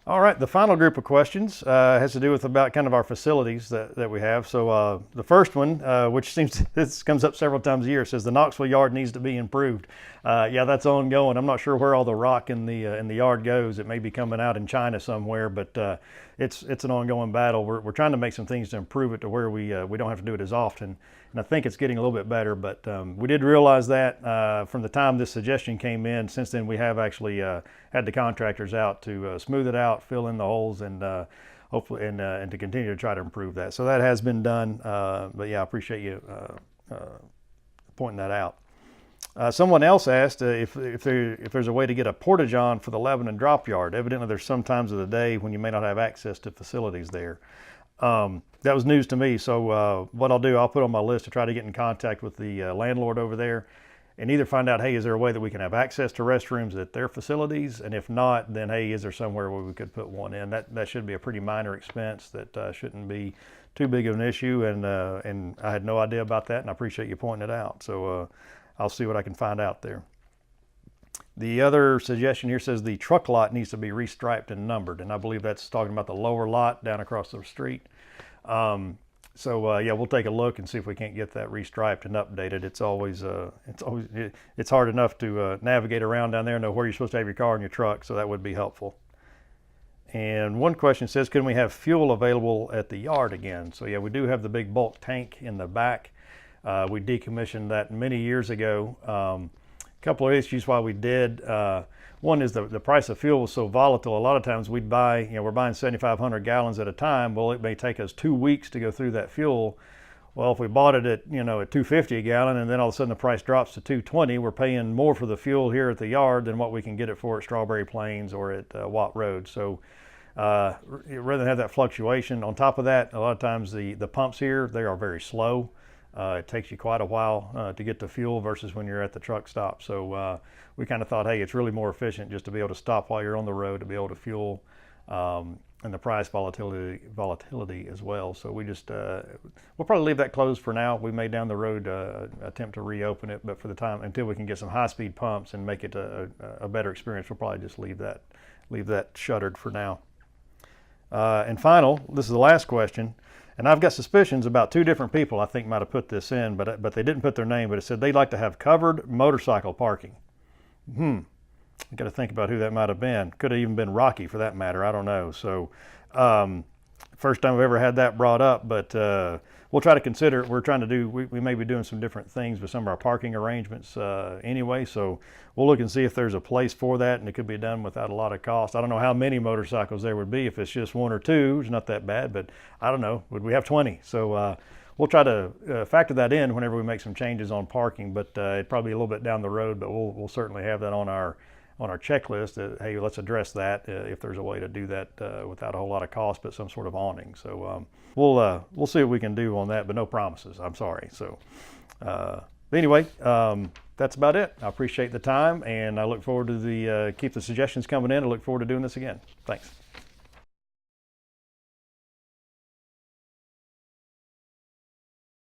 All right, the final group of questions has to do with about kind of our facilities that we have. So the first one, which seems this comes up several times a year, says the Knoxville yard needs to be improved. Yeah, that's ongoing. I'm not sure where all the rock in the yard goes. It may be coming out in China somewhere, but it's an ongoing battle. We're trying to make some things to improve it to where we don't have to do it as often. And I think it's getting a little bit better, but we did realize that from the time this suggestion came in. Since then, we have actually had the contractors out to smooth it out, fill in the holes, and hopefully and to continue to try to improve that. So that has been done. But yeah, I appreciate you pointing that out. Someone else asked if there's a way to get a porta-john for the Lebanon drop yard. Evidently, there's some times of the day when you may not have access to facilities there. That was news to me, so what I'll do, I'll put on my list to try to get in contact with the landlord over there and either find out, hey, is there a way that we can have access to restrooms at their facilities? And if not, then hey, is there somewhere where we could put one in? That should be a pretty minor expense that shouldn't be too big of an issue, and I had no idea about that, and I appreciate you pointing it out. So I'll see what I can find out there. The other suggestion here says the truck lot needs to be restriped and numbered, and I believe that's talking about the lower lot down across the street. Yeah, we'll take a look and see if we can't get that restriped and updated. It's hard enough to navigate around down there and know where you're supposed to have your car and your truck, so that would be helpful. And one question says, can we have fuel available at the yard again? So yeah, we do have the big bulk tank in the back. We decommissioned that many years ago. A couple of issues why we did. One is the price of fuel was so volatile. A lot of times we'd buy, we're buying 7,500 gallons at a time. Well, it may take us 2 weeks to go through that fuel. Well, if we bought it at, at $2.50 a gallon, and then all of a sudden the price drops to $2.20, we're paying more for the fuel here at the yard than what we can get it for at Strawberry Plains or at Watt Road. So rather than have that fluctuation, on top of that, a lot of times the pumps here, they are very slow. It takes you quite a while to get to fuel versus when you're at the truck stop. So we kind of thought, hey, it's really more efficient just to be able to stop while you're on the road to be able to fuel, and the price volatility as well. So we just we'll probably leave that closed for now. We may down the road attempt to reopen it, but for the time until we can get some high-speed pumps and make it a better experience, we'll probably just leave that shuttered for now. And final, this is the last question. And I've got suspicions about 2 different people I think might have put this in, but they didn't put their name, but it said they'd like to have covered motorcycle parking. I got to think about who that might have been. Could have even been Rocky for that matter. I don't know. So first time I've ever had that brought up, but we'll try to consider it. We're trying to do, we may be doing some different things with some of our parking arrangements anyway. So we'll look and see if there's a place for that, and it could be done without a lot of cost. I don't know how many motorcycles there would be. If it's just 1 or 2, it's not that bad, but I don't know. Would we have 20? So we'll try to factor that in whenever we make some changes on parking, but it'd probably be a little bit down the road, but we'll certainly have that on our checklist that, hey, let's address that if there's a way to do that without a whole lot of cost, but some sort of awning. So we'll see what we can do on that, but no promises. I'm sorry. So anyway, that's about it. I appreciate the time, and I look forward to keep the suggestions coming in. I look forward to doing this again. Thanks.